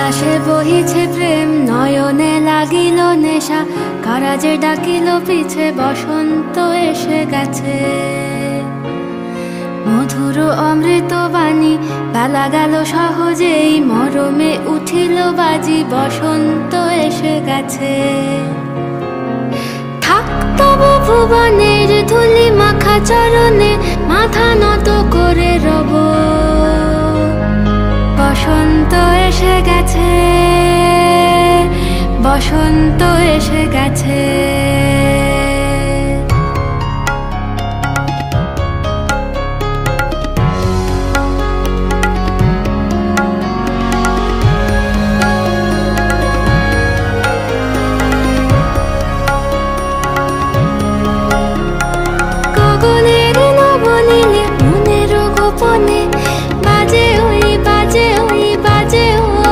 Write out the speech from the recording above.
বাতাসে বহিছে প্রেম, নয়নে লাগিল নেশা, কারাজে ডাকিল পিছে, বসন্ত এসে গেছে। মধুর অমৃত বাণী, বেলা গেল সহজেই, মরমে উঠিল বাজি, বসন্ত এসে গেছে। থাক তবু ভুবনের ধুলি মাখা চরণে, মাথা নত করে রব। বসন্ত এসে গেছে, বসন্ত এসে গেছে।